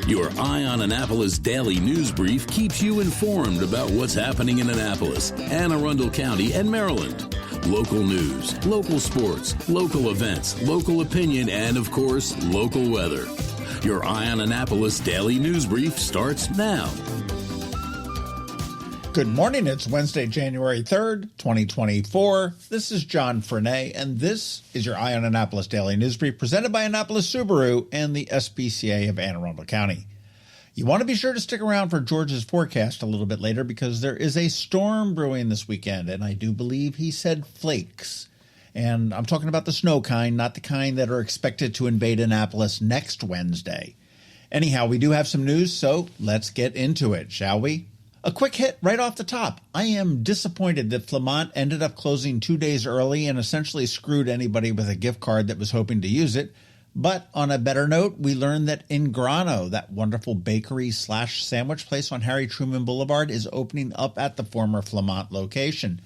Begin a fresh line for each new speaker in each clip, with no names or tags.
Your Eye on Annapolis daily news brief keeps you informed about what's happening in Annapolis, Anne Arundel County, and Maryland. Local news, local sports, local events, local opinion, and, of course, local weather. Your Eye on Annapolis daily news brief starts now.
Good morning. It's Wednesday, January 3rd, 2024. This is John Frenaye, and this is your Eye on Annapolis Daily News Brief presented by Annapolis Subaru and the SPCA of Anne Arundel County. You want to be sure to stick around for George's forecast a little bit later because there is a storm brewing this weekend, and I do believe he said flakes. And I'm talking about the snow kind, not the kind that are expected to invade Annapolis next Wednesday. Anyhow, we do have some news, so let's get into it, shall we? A quick hit right off the top. I am disappointed that Flamont ended up closing 2 days early and essentially screwed anybody with a gift card that was hoping to use it. But on a better note, we learned that in Grano, that wonderful bakery/sandwich place on Harry Truman Boulevard, is opening up at the former Flamont location.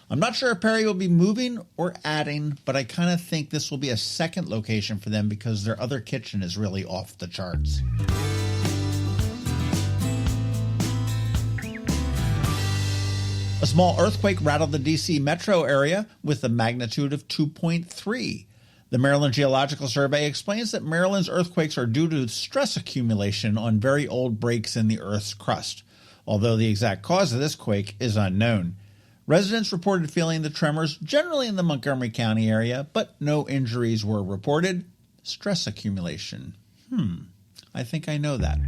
I'm not sure if Perry will be moving or adding, but I kind of think this will be a second location for them because their other kitchen is really off the charts. A small earthquake rattled the D.C. metro area with a magnitude of 2.3. The Maryland Geological Survey explains that Maryland's earthquakes are due to stress accumulation on very old breaks in the Earth's crust, although the exact cause of this quake is unknown. Residents reported feeling the tremors generally in the Montgomery County area, but no injuries were reported. Stress accumulation. I think I know that.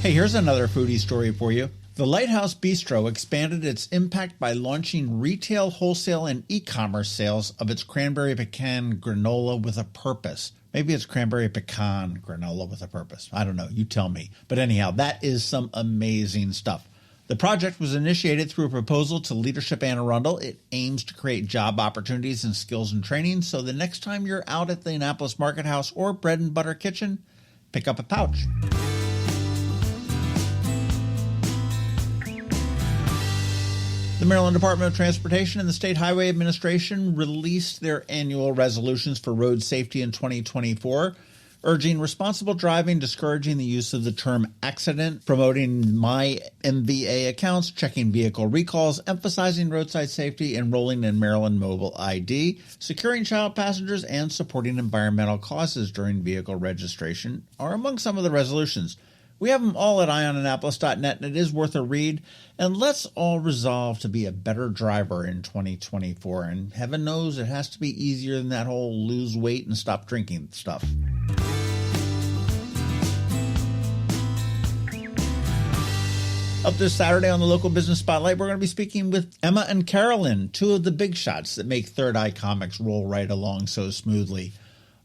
Hey, here's another foodie story for you. The Light House Bistro expanded its impact by launching retail, wholesale, and e-commerce sales of its cranberry pecan granola with a purpose. Maybe it's cranberry pecan granola with a purpose. I don't know. You tell me. But anyhow, that is some amazing stuff. The project was initiated through a proposal to Leadership Anne Arundel. It aims to create job opportunities and skills and training, so the next time you're out at the Annapolis Market House or Bread and Butter Kitchen, pick up a pouch. The Maryland Department of Transportation and the State Highway Administration released their annual resolutions for road safety in 2024, urging responsible driving, discouraging the use of the term accident, promoting My MVA accounts, checking vehicle recalls, emphasizing roadside safety, enrolling in Maryland Mobile ID, securing child passengers, and supporting environmental causes during vehicle registration are among some of the resolutions. We have them all at eyeonannapolis.net, and it is worth a read. And let's all resolve to be a better driver in 2024. And heaven knows it has to be easier than that whole lose weight and stop drinking stuff. Up this Saturday on the Local Business Spotlight, we're going to be speaking with Emma and Carolyn, two of the big shots that make Third Eye Comics roll right along so smoothly.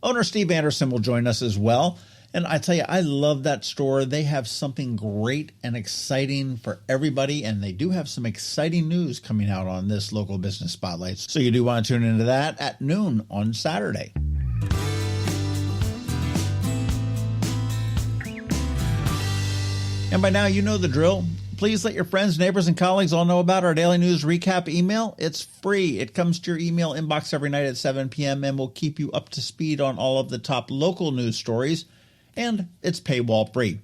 Owner Steve Anderson will join us as well. And I tell you, I love that store. They have something great and exciting for everybody, and they do have some exciting news coming out on this Local Business Spotlight. So you do want to tune into that at noon on Saturday. And by now, you know the drill. Please let your friends, neighbors, and colleagues all know about our daily news recap email. It's free. It comes to your email inbox every night at 7 p.m. and will keep you up to speed on all of the top local news stories. And it's paywall free.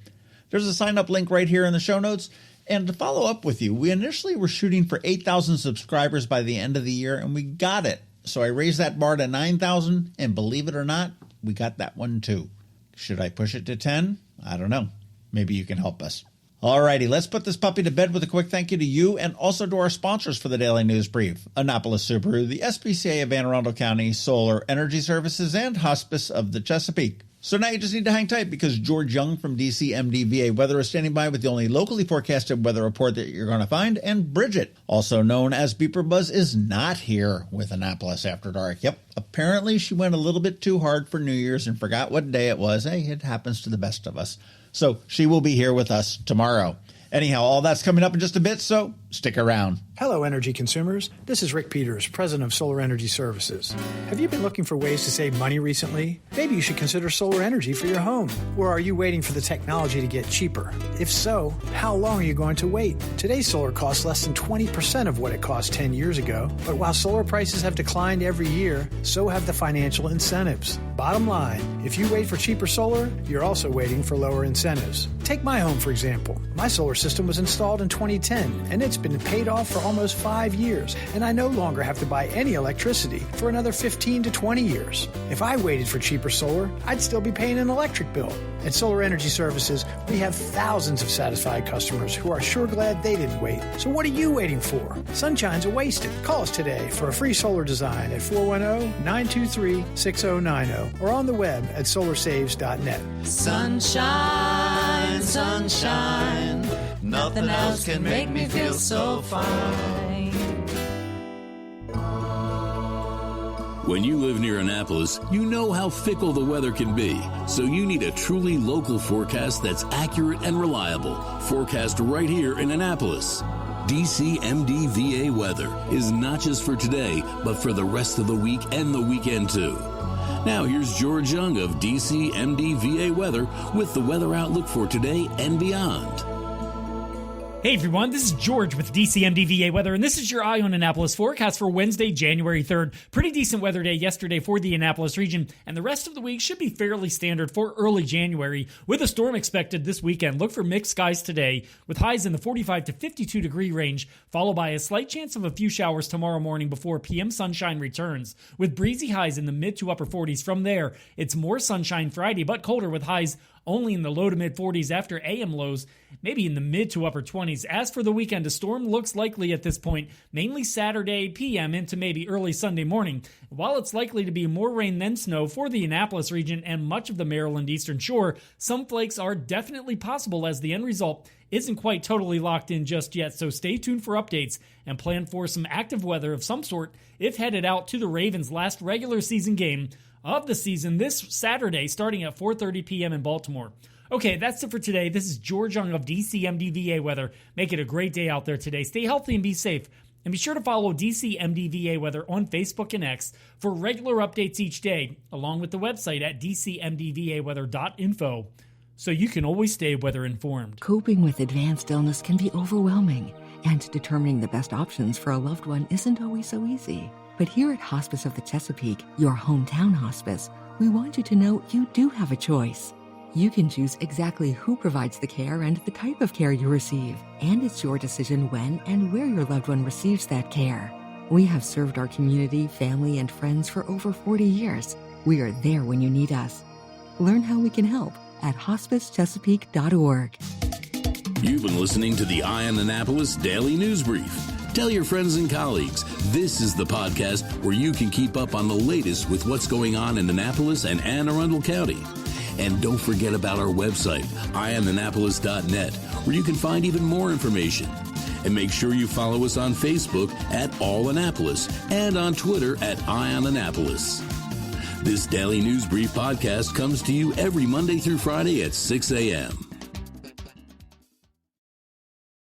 There's a sign-up link right here in the show notes. And to follow up with you, we initially were shooting for 8,000 subscribers by the end of the year, and we got it. So I raised that bar to 9,000, and believe it or not, we got that one too. Should I push it to 10? I don't know. Maybe you can help us. Alrighty, let's put this puppy to bed with a quick thank you to you and also to our sponsors for the Daily News Brief, Annapolis Subaru, the SPCA of Anne Arundel County, Solar Energy Services, and Hospice of the Chesapeake. So now you just need to hang tight because George Young from DC MDVA Weather is standing by with the only locally forecasted weather report that you're going to find. And Bridget, also known as BeeprBuzz, is not here with Annapolis After Dark. Yep, apparently she went a little bit too hard for New Year's and forgot what day it was. Hey, it happens to the best of us. So she will be here with us tomorrow. Anyhow, all that's coming up in just a bit, so Stick around.
Hello, energy consumers. This is Rick Peters, president of Solar Energy Services. Have you been looking for ways to save money recently? Maybe you should consider solar energy for your home. Or are you waiting for the technology to get cheaper? If so, how long are you going to wait? Today's solar costs less than 20% of what it cost 10 years ago. But while solar prices have declined every year, so have the financial incentives. Bottom line, if you wait for cheaper solar, you're also waiting for lower incentives. Take my home, for example. My solar system was installed in 2010, and it's been paid off for almost 5 years, and I no longer have to buy any electricity for another 15 to 20 years. If I waited for cheaper solar, I'd still be paying an electric bill. At Solar Energy Services, we have thousands of satisfied customers who are sure glad they didn't wait. So what are you waiting for? Sunshine's a wasted. Call us today for a free solar design at 410-923-6090 or on the web at solarsaves.net.
Sunshine, sunshine, nothing else can make me feel so fine.
When you live near Annapolis, you know how fickle the weather can be. So you need a truly local forecast that's accurate and reliable. Forecast right here in Annapolis. DCMDVA weather is not just for today, but for the rest of the week and the weekend too. Now here's George Young of DCMDVA weather with the weather outlook for today and beyond.
Hey everyone, this is George with DCMDVA Weather, and this is your Eye on Annapolis forecast for Wednesday, January 3rd. Pretty decent weather day yesterday for the Annapolis region, and the rest of the week should be fairly standard for early January, with a storm expected this weekend. Look for mixed skies today, with highs in the 45 to 52 degree range, followed by a slight chance of a few showers tomorrow morning before PM sunshine returns, with breezy highs in the mid to upper 40s. From there, it's more sunshine Friday, but colder with highs only in the low to mid 40s after AM lows, maybe in the mid to upper 20s. As for the weekend, a storm looks likely at this point, mainly Saturday PM into maybe early Sunday morning. While it's likely to be more rain than snow for the Annapolis region and much of the Maryland Eastern Shore, some flakes are definitely possible as the end result isn't quite totally locked in just yet. So stay tuned for updates and plan for some active weather of some sort if headed out to the Ravens' last regular season game of the season this Saturday starting at 4:30 p.m. in Baltimore. Okay, that's it for today. This is George Young of DCMDVA Weather. Make it a great day out there today. Stay healthy and be safe. And be sure to follow DCMDVA Weather on Facebook and X for regular updates each day, along with the website at dcmdvaweather.info, so you can always stay weather informed.
Coping with advanced illness can be overwhelming, and determining the best options for a loved one isn't always so easy. But here at Hospice of the Chesapeake, your hometown hospice, we want you to know you do have a choice. You can choose exactly who provides the care and the type of care you receive, and it's your decision when and where your loved one receives that care. We have served our community, family, and friends for over 40 years. We are there when you need us. Learn how we can help at hospicechesapeake.org.
You've been listening to the Eye on Annapolis Daily News Brief. Tell your friends and colleagues, this is the podcast where you can keep up on the latest with what's going on in Annapolis and Anne Arundel County. And don't forget about our website, eyeonannapolis.net, where you can find even more information. And make sure you follow us on Facebook at All Annapolis and on Twitter at Eye on Annapolis. This Daily News Brief podcast comes to you every Monday through Friday at 6 a.m.